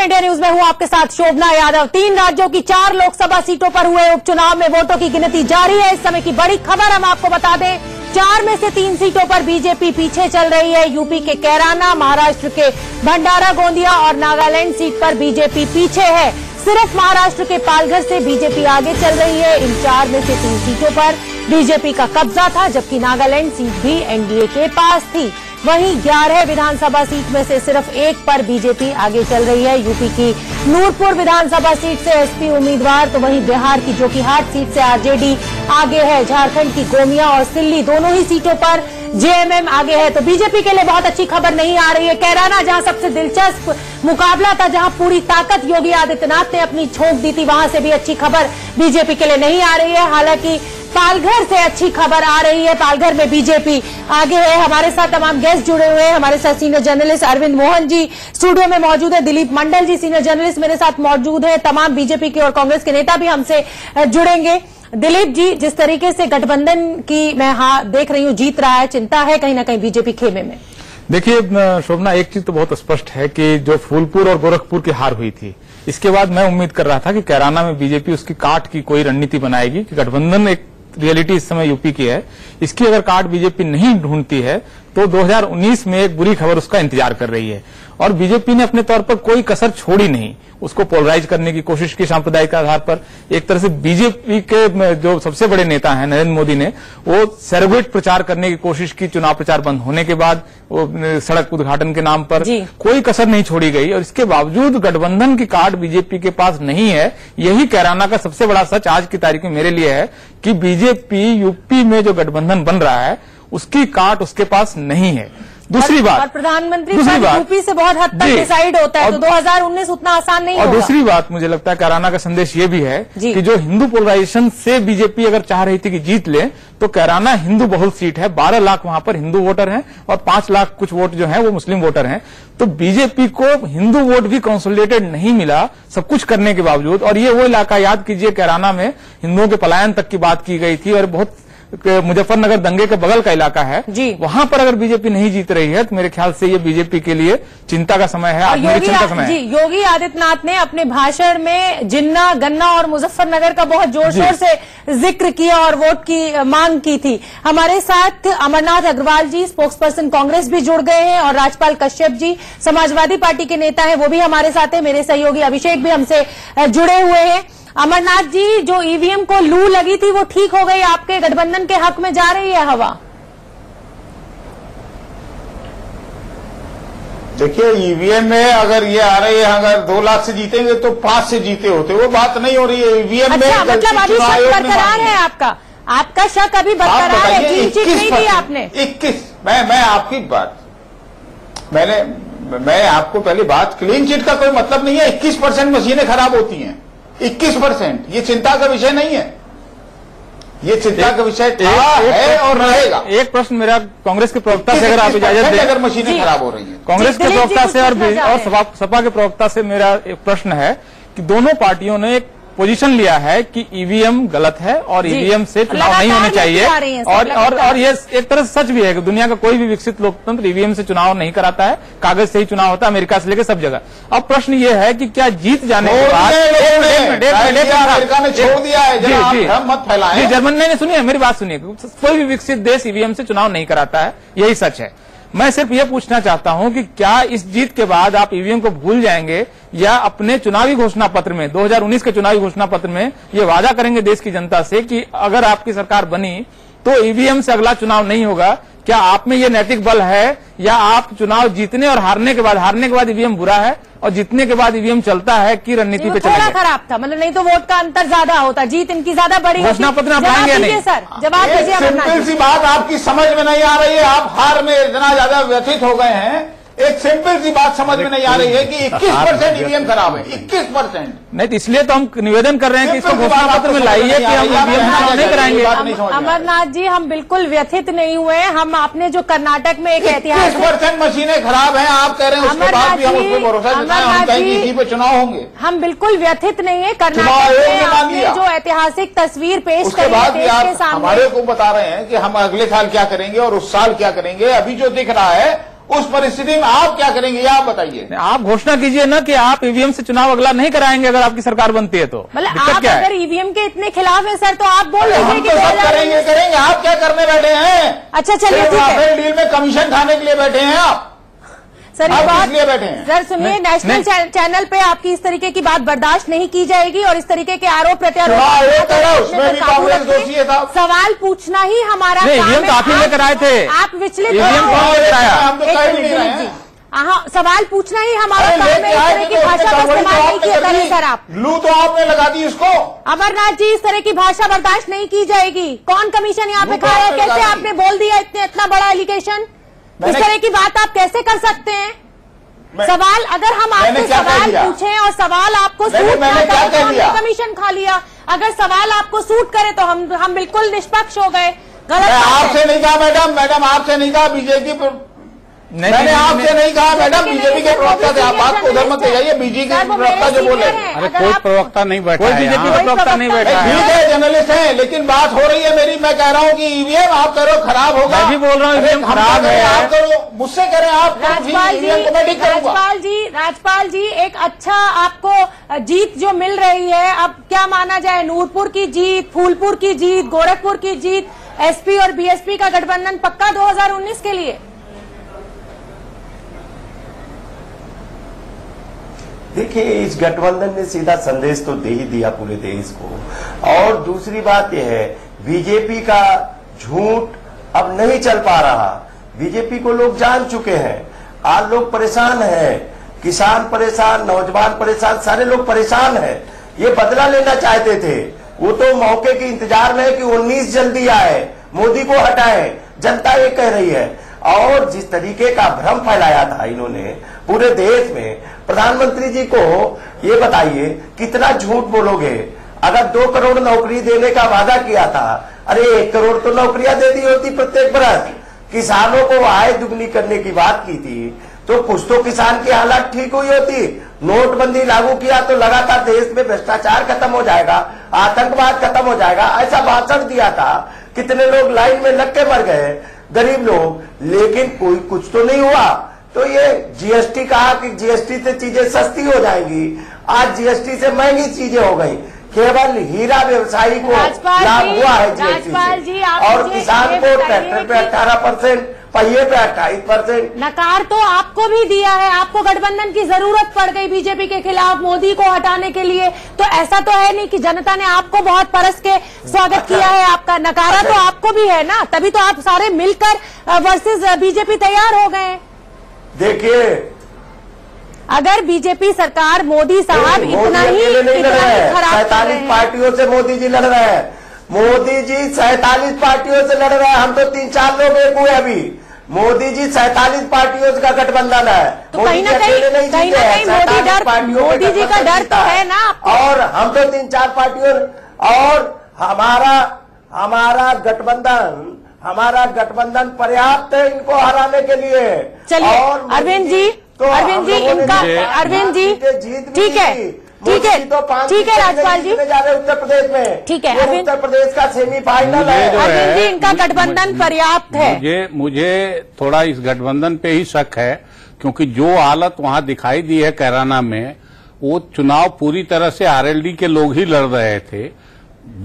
India news में हूं आपके साथ शोभना यादव। 3 राज्यों की 4 लोकसभा सीटों पर हुए उपचुनाव में वोटों की गिनती जारी है। इस समय की बड़ी खबर हम आपको बता दें, 4 में से 3 सीटों पर बीजेपी पीछे चल रही है। यूपी के कैराना, महाराष्ट्र के भंडारा गोंदिया और नागालैंड सीट पर बीजेपी पीछे है। सिर्फ महाराष्ट्र के पालघर से बीजेपी आगे चल रही है। इन 4 में से 3 सीटों पर बीजेपी का कब्जा था, जबकि नागालैंड सीट भी एनडीए के पास थी। वहीं 11 विधानसभा सीट में से सिर्फ 1 पर बीजेपी आगे चल रही है। यूपी की नूरपुर विधानसभा सीट से एसपी उम्मीदवार, तो वहीं बिहार की जोकीहाट सीट से आरजेडी आगे है। झारखंड की गोमिया और सिल्ली दोनों ही सीटों पर जेएमएम आगे है। तो बीजेपी के लिए बहुत अच्छी खबर नहीं आ रही है। कैराना, जहां सबसे दिलचस्प मुकाबला था, जहां पूरी ताकत योगी आदित्यनाथ ने अपनी झोंक दी थी, वहां से भी अच्छी खबर बीजेपी के लिए नहीं आ रही है। हालांकि पालघर से अच्छी खबर आ रही है। पालघर में बीजेपी आगे है। हमारे साथ तमाम गेस्ट जुड़े हुए हैं। हमारे साथ senior journalist Arvind Mohan ji studio में मौजूद है। दिलीप मंडल जी सीनियर जर्नलिस्ट मेरे साथ मौजूद है। तमाम बीजेपी के और कांग्रेस के नेता भी हमसे जुड़ेंगे। दिलीप जी, जिस तरीके से गठबंधन की मैं देख रही हूं जीत रहा है, चिंता है कहीं ना कहीं बीजेपी खेमे में? देखिए शोभना, एक चीज तो बहुत स्पष्ट है कि जो फूलपुर और गोरखपुर की हार हुई थी, इसके बाद मैं उम्मीद कर रहा था कि कैराना में बीजेपी उसकी काट की कोई रणनीति बनाएगी कि गठबंधन एक रियलिटी इस समय यूपी की है, इसकी अगर काट बीजेपी नहीं ढूंढती है तो 2019 में एक बुरी खबर उसका इंतजार कर रही है। और बीजेपी ने अपने तौर पर कोई कसर छोड़ी नहीं, उसको पोलराइज करने की कोशिश की सांप्रदायिक आधार पर। एक तरह से बीजेपी के जो सबसे बड़े नेता हैं नरेंद्र मोदी ने, वो सैरोगेट प्रचार करने की कोशिश की। चुनाव प्रचार बंद होने के बाद वो सड़क उद्घाटन के नाम पर कोई कसर नहीं छोड़ी गई, और इसके बावजूद गठबंधन की कार्ड बीजेपी के पास नहीं है। यही कैराना का सबसे बड़ा सच आज की तारीख में मेरे लिए है कि बीजेपी यूपी में जो गठबंधन बन रहा है उसकी काट उसके पास नहीं है। दूसरी बात, और प्रधानमंत्री यूपी से बहुत हद तक डिसाइड होता है, तो 2019 उतना आसान नहीं होगा। और दूसरी बात, मुझे लगता है कैराना का संदेश ये भी है कि जो हिंदू पोलराइजेशन से बीजेपी अगर चाह रही थी कि जीत ले, तो कैराना हिंदू बहुल सीट है। 12 लाख वहां पर हिंदू वोटर हैं और 5 लाख कुछ वोट जो है वो मुस्लिम वोटर हैं। तो बीजेपी को हिंदू वोट भी कंसोलिडेटेड नहीं मिला, सब कुछ करने के बावजूद। और ये वो इलाका, याद कीजिए, कैराना में हिंदुओं के पलायन तक की बात की गई थी और बहुत मुजफ्फरनगर दंगे के बगल का इलाका है जी। वहां पर अगर बीजेपी नहीं जीत रही है तो मेरे ख्याल से ये बीजेपी के लिए चिंता का समय है, आत्मनिरीक्षण का समय है। योगी आदित्यनाथ ने अपने भाषण में जिन्ना, गन्ना और मुजफ्फरनगर का बहुत जोर शोर से जिक्र किया और वोट की मांग की थी। हमारे साथ अमरनाथ अग्रवाल जी, स्पोक्सपर्सन कांग्रेस, भी जुड़ गए हैं, और राजपाल कश्यप जी समाजवादी पार्टी के नेता है, वो भी हमारे साथ है। मेरे सहयोगी अभिषेक भी हमसे जुड़े हुए हैं। अमरनाथ जी, जो ईवीएम को लू लगी थी वो ठीक हो गई, आपके गठबंधन के हक में जा रही है हवा? देखिए, ईवीएम में अगर ये आ रही है, अगर 2 लाख से जीतेंगे तो 5 से जीते होते, वो बात नहीं हो रही है। ईवीएम में मतलब अभी शक बरकरार है आपका शक अभी बरकरार है? क्लीन चिट नहीं दी आपने? 21, मैं आपकी बात, मैं आपको पहली बात, क्लीन चिट का कोई मतलब नहीं है। 21% मशीनें खराब होती हैं, 21%। ये चिंता का विषय नहीं है, ये चिंता का विषय है और रहेगा। एक प्रश्न मेरा कांग्रेस के प्रवक्ता से, अगर आप इजाजत दें, अगर मशीनें खराब हो रही हैं, कांग्रेस के प्रवक्ता से और सपा के प्रवक्ता से मेरा एक प्रश्न है कि दोनों पार्टियों ने एक पोजीशन लिया है कि ईवीएम गलत है और ईवीएम से चुनाव नहीं होने चाहिए, और ये एक तरह से सच भी है कि दुनिया का कोई भी विकसित लोकतंत्र ईवीएम से चुनाव नहीं कराता है, कागज से ही चुनाव होता है, अमेरिका से लेकर सब जगह। अब प्रश्न ये है कि क्या जीत जाने के बाद अमेरिका ने छोड़ दिया है, मत फैलाएं। जर्मनी ने, सुनिए मेरी बात सुनिए, कोई भी विकसित देश ईवीएम से चुनाव नहीं कराता है, यही सच है। मैं सिर्फ ये पूछना चाहता हूं कि क्या इस जीत के बाद आप ईवीएम को भूल जाएंगे, या अपने चुनावी घोषणा पत्र में, 2019 के चुनावी घोषणा पत्र में ये वादा करेंगे देश की जनता से कि अगर आपकी सरकार बनी तो ईवीएम से अगला चुनाव नहीं होगा? क्या आप में ये नैतिक बल है, या आप चुनाव जीतने और हारने के बाद ईवीएम बुरा है और जीतने के बाद ईवीएम चलता है की रणनीति पे चलेंगे? थोड़ा खराब था, मतलब नहीं तो वोट का अंतर ज्यादा होता, जीत इनकी ज्यादा बड़ी। घोषणा पत्र आप लाएंगे नहीं? सर जवाब दीजिए। सिंपल सी बात आपकी समझ में नहीं आ रही है, आप हार में इतना ज्यादा व्यथित हो गए हैं। एक सिंपल सी बात समझ में नहीं आ रही है कि 21% ईवीएम खराब है, 21%। नहीं तो इसलिए तो हम निवेदन कर रहे हैं कि इसको घोषणा पत्र में लाइए कि हम ईवीएम नहीं कराएंगे। अमरनाथ जी, हम बिल्कुल व्यथित नहीं हुए। हम आपने जो कर्नाटक में एक ऐतिहासिक 21% मशीनें खराब हैं, आप कह रहे हैं, उसके बाद भी हम उस पर भरोसा जताएं, हम कहेंगे इसी पे चुनाव होंगे। हम बिल्कुल व्यथित नहीं है। कर्नाटक में आपने जो ऐतिहासिक तस्वीर पेश उसके बाद भी आप हमारे को बता रहे हैं कि हम अगले साल क्या करेंगे और उस साल क्या करेंगे। अभी जो दिख रहा है उस परिस्थिति में आप क्या करेंगे, ये आप बताइए। आप घोषणा कीजिए ना कि आप ईवीएम से चुनाव अगला नहीं कराएंगे अगर आपकी सरकार बनती है तो। मतलब आप अगर ईवीएम के इतने खिलाफ है सर, तो आप बोल रहे हैं कि करेंगे, आप क्या करने बैठे हैं? अच्छा चलिए, राफेल डील में कमीशन खाने के लिए बैठे हैं आप? सर ये बात इसलिए बैठे हैं। सर सुनिए, नेशनल चैनल पे आपकी इस तरीके की बात बर्दाश्त नहीं की जाएगी और इस तरीके के आरोप प्रत्यारोप उसमें भी कांग्रेस दोषी है साहब। सवाल पूछना ही हमारा ईवीएम तो आप ही लेकर आए थे। आप विचलित हम तो कह भी नहीं रहे हैं। हाँ, सवाल पूछना ही हमारा काम है। इस तरह की भाषा का इस्तेमाल नहीं किया करें सर आप। लू तो आपने लगा दी इसको। अमरनाथ जी, इस तरह की भाषा बर्दाश्त नहीं की जाएगी। कौन कमीशन यहाँ पे खड़ा है? कैसे आपने बोल दिया इतना बड़ा एलिगेशन? इस तरह की बात आप कैसे कर सकते हैं? सवाल अगर हम आपसे सवाल पूछें और सवाल आपको सूट ना करे तो हमने कमीशन खा लिया। अगर सवाल आपको सूट करे तो हम बिल्कुल निष्पक्ष हो गए। गलत आपसे नहीं कहा मैडम आपसे नहीं कहा, बीजेपी मैंने आपसे नहीं कहा मैडम, बीजेपी के प्रवक्ता थे। आप बात को उधर मत ले जाइए, बीजेपी के प्रवक्ता जो बोले। अरे कोई प्रवक्ता नहीं बैठा, कोई बीजेपी का प्रवक्ता नहीं बैठा। ठीक है, जर्नलिस्ट है, लेकिन बात हो रही है मेरी। मैं कह रहा हूँ कि ईवीएम आप कह रहे हो खराब होगा। मैं भी बोल रहा हूँ ईवीएम खराब है। आप करो, मुझसे कह रहे हैं आप। राजपाल जी, एक अच्छा आपको जीत जो मिल रही है, अब क्या माना जाए? नूरपुर की जीत, फूलपुर की जीत, गोरखपुर की जीत, एसपी और बीएसपी का गठबंधन पक्का 2019 के लिए? देखिए, इस गठबंधन ने सीधा संदेश तो दे ही दिया पूरे देश को। और दूसरी बात यह है, बीजेपी का झूठ अब नहीं चल पा रहा। बीजेपी को लोग जान चुके हैं। आज लोग परेशान हैं, किसान परेशान, नौजवान परेशान, सारे लोग परेशान हैं। ये बदला लेना चाहते थे, वो तो मौके के इंतजार में है कि 19 जल्दी आए, मोदी को हटाए। जनता ये कह रही है। और जिस तरीके का भ्रम फैलाया था इन्होंने पूरे देश में, प्रधानमंत्री जी को ये बताइए कितना झूठ बोलोगे? अगर 2 करोड़ नौकरी देने का वादा किया था, अरे 1 करोड़ तो नौकरियां दे दी होती प्रत्येक बरस। किसानों को आय दुगनी करने की बात की थी तो कुछ तो किसान की हालत ठीक हुई होती। नोटबंदी लागू किया तो लगातार देश में भ्रष्टाचार खत्म हो जाएगा, आतंकवाद खत्म हो जाएगा, ऐसा भाषण दिया था। कितने लोग लाइन में लग के मर गए, गरीब लोग, लेकिन कोई कुछ तो नहीं हुआ। तो ये जीएसटी कहा कि जीएसटी से चीजें सस्ती हो जाएंगी, आज जीएसटी से महंगी चीजें हो गई। केवल हीरा व्यवसायी को लाभ हुआ है जीएसटी से, और किसान को ट्रैक्टर पे 18%, पहिए पे 28%। नकार तो आपको भी दिया है। आपको गठबंधन की जरूरत पड़ गई बीजेपी के खिलाफ, मोदी को हटाने के लिए। तो ऐसा तो है नहीं कि जनता ने आपको बहुत परस के स्वागत किया है। आपका नकारा तो आपको भी है ना, तभी तो आप सारे मिलकर वर्सेस बीजेपी तैयार हो गए। देखिए, अगर बीजेपी सरकार, मोदी साहब इतना ही खराब, 47 पार्टियों से मोदी जी लड़ रहे हैं। मोदी जी 47 पार्टियों से लड़ रहे हैं। हम तो 3-4 लोग एक हुए अभी। मोदी जी 47 पार्टियों का गठबंधन है। तो कहीं ना कहीं मोदी जी का डर तो है ना। और हम तो 3-4 पार्टियों, और हमारा गठबंधन पर्याप्त है इनको हराने के लिए। चलिए अरविंद जी, ठीक है राजपाल जी, उत्तर प्रदेश में, ठीक है, उत्तर प्रदेश का सेमीफाइनल है। अरविंद जी, इनका गठबंधन पर्याप्त है। मुझे थोड़ा इस गठबंधन पे ही शक है, क्योंकि जो हालत वहां दिखाई दी है कैराना में, वो चुनाव पूरी तरह से आरएलडी के लोग ही लड़ रहे थे।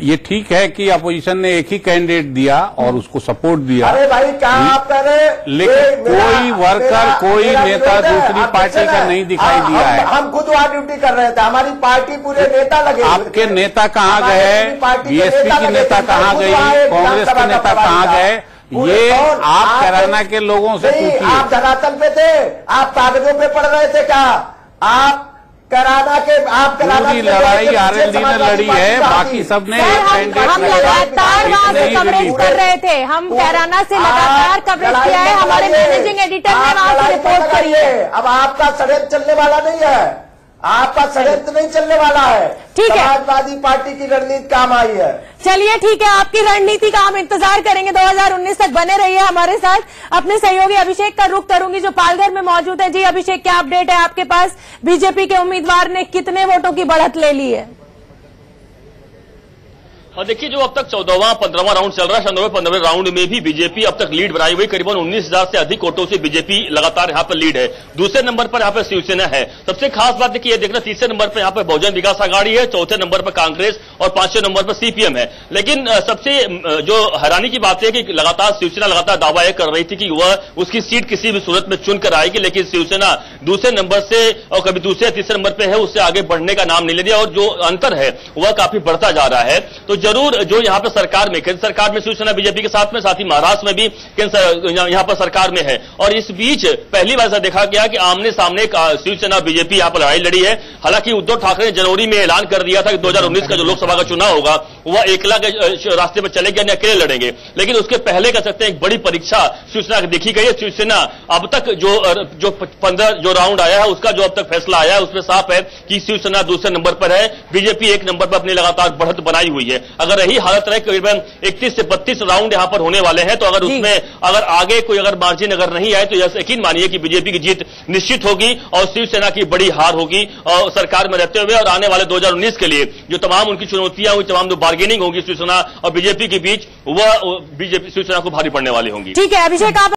ये ठीक है कि अपोजिशन ने एक ही कैंडिडेट दिया और उसको सपोर्ट दिया। अरे भाई, क्या आप कह रहे? लेकिन कोई वर्कर, कोई नेता दूसरी पार्टी का नहीं दिखाई दिया है। हम खुद वहाँ ड्यूटी कर रहे थे, हमारी पार्टी पूरे नेता लगे। आपके नेता कहाँ गए? बीएसपी की नेता कहाँ गई? कांग्रेस के नेता कहाँ गए? ये आप कैराना के लोगों से पूछिए। आप धरातल पे थे, आप कागजों पे पढ़ रहे थे क्या? आप कराना के, आप कराना की लड़ाई आरएलडी ने लड़ी है, बाकी सबने हम लगातार वहाँ से कवरेज कर रहे थे। हम कैराना से लगातार कवरेज किया है। हमारे मैनेजिंग एडिटर ने वहाँ से रिपोर्ट करी है। अब आपका षड्यंत्र चलने वाला नहीं है, आपका षड्यंत्र नहीं चलने वाला है। ठीक है, समाजवादी पार्टी की रणनीति काम आई है। चलिए ठीक है, आपकी रणनीति का हम इंतजार करेंगे। 2019 तक बने रहिए हमारे साथ। अपने सहयोगी अभिषेक का रुख करूंगी जो पालघर में मौजूद है। जी अभिषेक, क्या अपडेट है आपके पास? बीजेपी के उम्मीदवार ने कितने वोटों की बढ़त ले ली है? और देखिए, जो अब तक 14वां 15वां राउंड चल रहा है, 15वें राउंड में भी बीजेपी अब तक लीड बनाई हुई, करीबन 19,000 से अधिक वोटों से बीजेपी लगातार यहां पर लीड है। दूसरे नंबर पर यहां पर शिवसेना है। सबसे खास बात है कि ये देखना, तीसरे नंबर पर यहां पर बहुजन विकास आघाड़ी है, चौथे नंबर पर कांग्रेस और पांचवें नंबर पर सीपीएम है। लेकिन सबसे जो हैरानी की बात है कि लगातार शिवसेना लगातार दावा यह कर रही थी कि वह उसकी सीट किसी भी सूरत में चुनकर आएगी, लेकिन शिवसेना दूसरे नंबर से और कभी दूसरे या तीसरे नंबर पर है, उससे आगे बढ़ने का नाम नहीं ले दिया और जो अंतर है वह काफी बढ़ता जा रहा है। तो जरूर जो यहां पर सरकार में, केंद्र सरकार में शिवसेना बीजेपी के साथ में, साथ ही महाराष्ट्र में भी यहां पर सरकार में है। और इस बीच पहली बार ऐसा देखा गया कि आमने सामने शिवसेना बीजेपी यहां पर लड़ाई लड़ी है। हालांकि उद्धव ठाकरे ने जनवरी में ऐलान कर दिया था कि 2019 का जो लोकसभा का चुनाव होगा वह एकला के रास्ते पर चलेंगे या अकेले लड़ेंगे, लेकिन उसके पहले कह सकते हैं एक बड़ी परीक्षा शिवसेना की देखी गई है। शिवसेना अब तक जो 15 जो राउंड आया है उसका जो अब तक फैसला आया है उसमें साफ है कि शिवसेना दूसरे नंबर पर है, बीजेपी एक नंबर पर अपनी लगातार बढ़त बनाई हुई है। अगर यही हालत रहे, करीबन 31 से 32 राउंड यहां पर होने वाले हैं, तो अगर उसमें अगर आगे कोई अगर मार्जिन अगर नहीं आए तो यह यकीन मानिए कि बीजेपी की जीत निश्चित होगी और शिवसेना की बड़ी हार होगी और सरकार में रहते हुए। और आने वाले 2019 के लिए जो तमाम उनकी चुनौतियां हुई, तमाम जो बार्गेनिंग होगी शिवसेना और बीजेपी के बीच, वह बीजेपी शिवसेना को भारी पड़ने वाली होंगी। ठीक है अभिषेक, आप